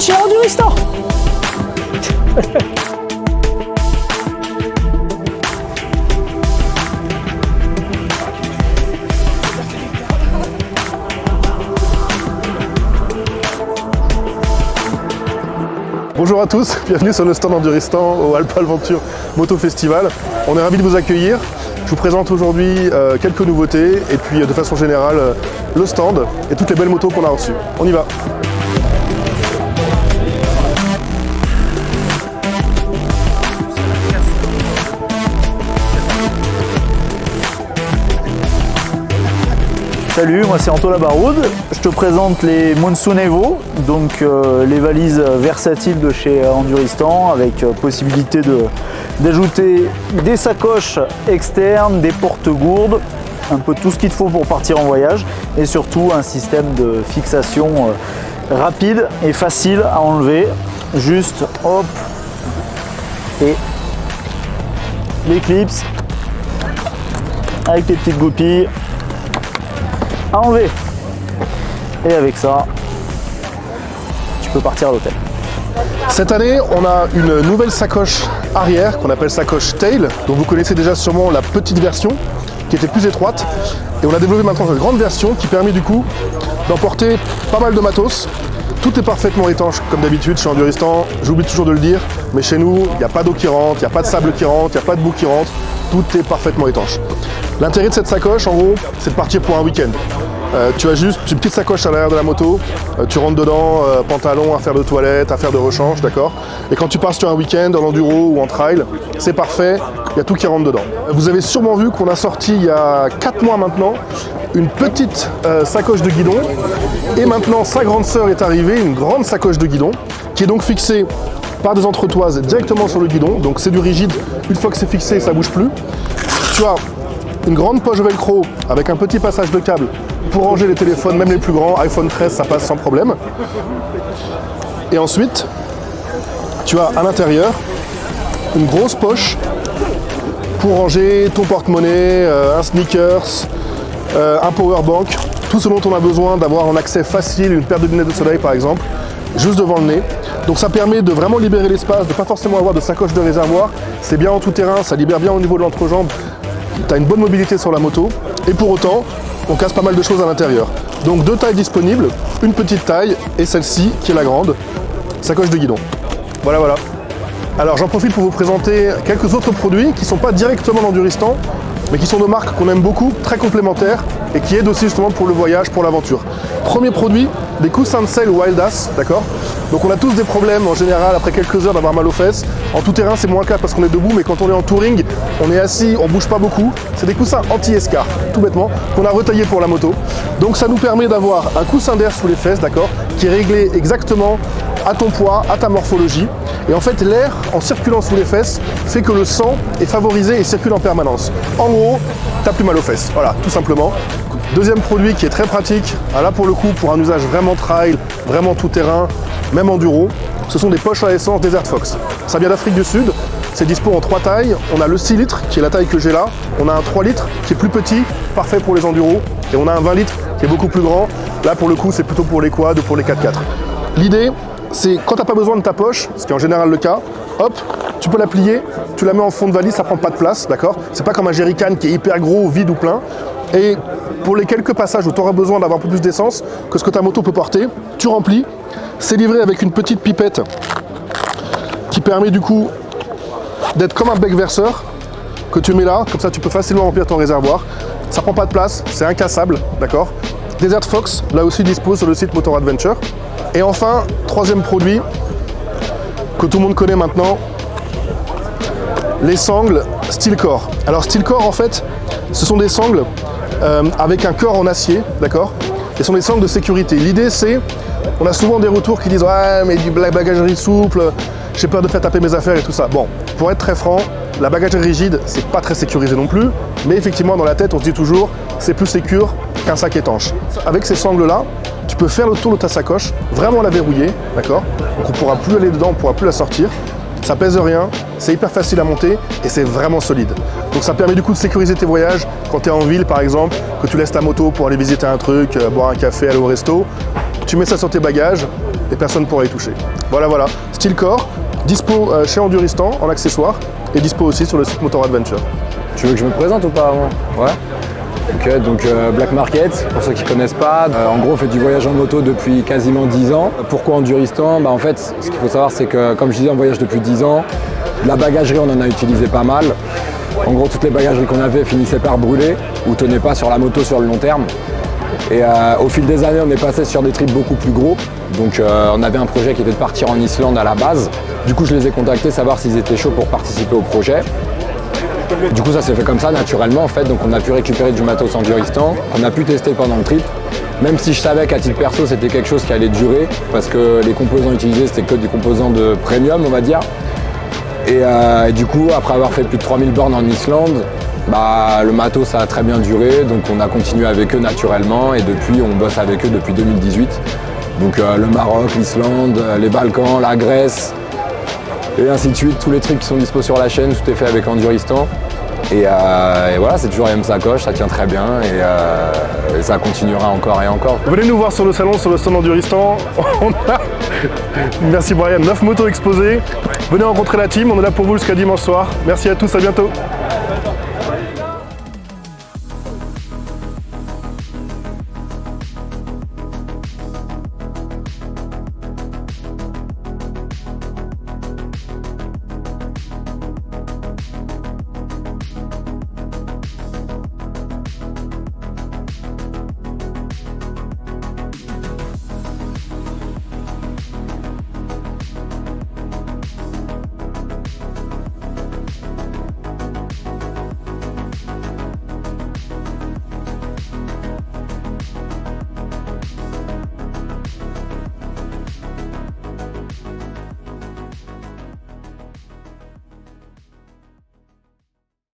Bienvenue chez Enduristan. Bonjour à tous, bienvenue sur le stand Enduristan au Alpes Aventure Moto Festival. On est ravis de vous accueillir. Je vous présente aujourd'hui quelques nouveautés et puis de façon générale le stand et toutes les belles motos qu'on a reçues. On y va! Salut, moi c'est Anto Labaroude. Je te présente les Monsoon Evo, donc les valises versatiles de chez Enduristan avec possibilité d'ajouter des sacoches externes, des porte-gourdes, un peu tout ce qu'il te faut pour partir en voyage et surtout un système de fixation rapide et facile à enlever. Juste hop et les clips avec les petites goupilles à enlever. Et avec ça, tu peux partir à l'hôtel. Cette année, on a une nouvelle sacoche arrière qu'on appelle sacoche Tail, dont vous connaissez déjà sûrement la petite version qui était plus étroite. Et on a développé maintenant cette grande version qui permet du coup d'emporter pas mal de matos. Tout est parfaitement étanche comme d'habitude chez Enduristan, j'oublie toujours de le dire, mais chez nous, il n'y a pas d'eau qui rentre, il n'y a pas de sable qui rentre, il n'y a pas de boue qui rentre, tout est parfaitement étanche. L'intérêt de cette sacoche, en gros, c'est de partir pour un week-end. Tu as juste une petite sacoche à l'arrière de la moto, tu rentres dedans, pantalon, affaires de toilette, affaires de rechange, d'accord. Et quand tu pars sur un week-end, en enduro ou en trail, c'est parfait, il y a tout qui rentre dedans. Vous avez sûrement vu qu'on a sorti il y a 4 mois maintenant une petite sacoche de guidon. Et maintenant, sa grande sœur est arrivée, une grande sacoche de guidon, qui est donc fixée par des entretoises directement sur le guidon. Donc c'est du rigide, une fois que c'est fixé, ça ne bouge plus. Tu as une grande poche velcro avec un petit passage de câble pour ranger les téléphones, même les plus grands, iPhone 13, ça passe sans problème. Et ensuite, tu as à l'intérieur une grosse poche pour ranger ton porte-monnaie, un sneakers, un powerbank, tout ce dont on a besoin d'avoir un accès facile, une paire de lunettes de soleil par exemple, juste devant le nez. Donc ça permet de vraiment libérer l'espace, de ne pas forcément avoir de sacoche de réservoir. C'est bien en tout terrain, ça libère bien au niveau de l'entrejambe. Tu as une bonne mobilité sur la moto et pour autant, on casse pas mal de choses à l'intérieur. Donc 2 tailles disponibles, une petite taille et celle-ci qui est la grande, sacoche de guidon. Voilà. Alors j'en profite pour vous présenter quelques autres produits qui ne sont pas directement d'Enduristan, mais qui sont de marques qu'on aime beaucoup, très complémentaires et qui aident aussi justement pour le voyage, pour l'aventure. Premier produit, des coussins de selle Wildas, d'accord. Donc on a tous des problèmes en général après quelques heures d'avoir mal aux fesses. En tout terrain c'est moins le cas parce qu'on est debout, mais quand on est en touring, on est assis, on bouge pas beaucoup. C'est des coussins anti-escarre, tout bêtement, qu'on a retaillés pour la moto. Donc ça nous permet d'avoir un coussin d'air sous les fesses, d'accord, qui est réglé exactement à ton poids, à ta morphologie. Et en fait l'air, en circulant sous les fesses, fait que le sang est favorisé et circule en permanence. En gros, t'as plus mal aux fesses, voilà, tout simplement. Deuxième produit qui est très pratique, là pour le coup pour un usage vraiment trail, vraiment tout terrain, même enduro, ce sont des poches à essence Desert Fox. Ça vient d'Afrique du Sud, c'est dispo en 3 tailles. On a le 6 litres qui est la taille que j'ai là, on a un 3 litres qui est plus petit, parfait pour les enduros, et on a un 20 litres qui est beaucoup plus grand. Là pour le coup c'est plutôt pour les quads ou pour les 4x4. L'idée c'est quand tu n'as pas besoin de ta poche, ce qui est en général le cas, hop, tu peux la plier, tu la mets en fond de valise, ça prend pas de place, d'accord. C'est pas comme un jerrycan qui est hyper gros, vide ou plein. Et pour les quelques passages où tu auras besoin d'avoir un peu plus d'essence que ce que ta moto peut porter, tu remplis. C'est livré avec une petite pipette qui permet du coup d'être comme un bec verseur que tu mets là, comme ça tu peux facilement remplir ton réservoir. Ça prend pas de place, c'est incassable, d'accord. Desert Fox, là aussi dispo sur le site Motor Adventure. Et enfin, troisième produit que tout le monde connaît maintenant, les sangles Steelcore. Alors Steelcore en fait, ce sont des sangles avec un corps en acier, d'accord. Et ce sont des sangles de sécurité. L'idée c'est, on a souvent des retours qui disent ouais mais du bagagerie souple, j'ai peur de faire taper mes affaires et tout ça. Bon, pour être très franc, la bagagerie rigide c'est pas très sécurisé non plus, mais effectivement dans la tête on se dit toujours c'est plus sécure qu'un sac étanche. Avec ces sangles là, tu peux faire le tour de ta sacoche, vraiment la verrouiller, d'accord. Donc on ne pourra plus aller dedans, on ne pourra plus la sortir. Ça pèse rien, c'est hyper facile à monter et c'est vraiment solide. Donc ça permet du coup de sécuriser tes voyages quand tu es en ville par exemple, que tu laisses ta moto pour aller visiter un truc, boire un café, aller au resto. Tu mets ça sur tes bagages, et personne ne pourra y toucher. Voilà, voilà. Steelcore, dispo chez Enduristan en accessoire et dispo aussi sur le site Motor Adventure. Tu veux que je me présente ou pas avant? Ouais. Ok, donc Black Market, pour ceux qui ne connaissent pas, en gros on fait du voyage en moto depuis quasiment 10 ans. Pourquoi Enduristan? En fait, ce qu'il faut savoir c'est que, comme je disais, on voyage depuis 10 ans. La bagagerie, on en a utilisé pas mal. En gros, toutes les bagageries qu'on avait finissaient par brûler ou tenaient pas sur la moto sur le long terme. Et au fil des années, on est passé sur des trips beaucoup plus gros. Donc on avait un projet qui était de partir en Islande à la base. Du coup, je les ai contactés, savoir s'ils étaient chauds pour participer au projet. Du coup, ça s'est fait comme ça, naturellement, en fait. Donc on a pu récupérer du matos Enduristan, qu'on a pu tester pendant le trip. Même si je savais qu'à titre perso, c'était quelque chose qui allait durer, parce que les composants utilisés, c'était que des composants de premium, on va dire. Et du coup, après avoir fait plus de 3000 bornes en Islande, le matos ça a très bien duré, donc on a continué avec eux naturellement et depuis on bosse avec eux depuis 2018. Donc le Maroc, l'Islande, les Balkans, la Grèce et ainsi de suite, tous les trips qui sont dispo sur la chaîne, tout est fait avec Enduristan. Et voilà, c'est toujours la même sacoche, ça tient très bien et ça continuera encore et encore. Venez nous voir sur le salon, sur le stand Enduristan. On a, merci Brian, 9 motos exposées. Venez rencontrer la team, on est là pour vous jusqu'à dimanche soir. Merci à tous, à bientôt.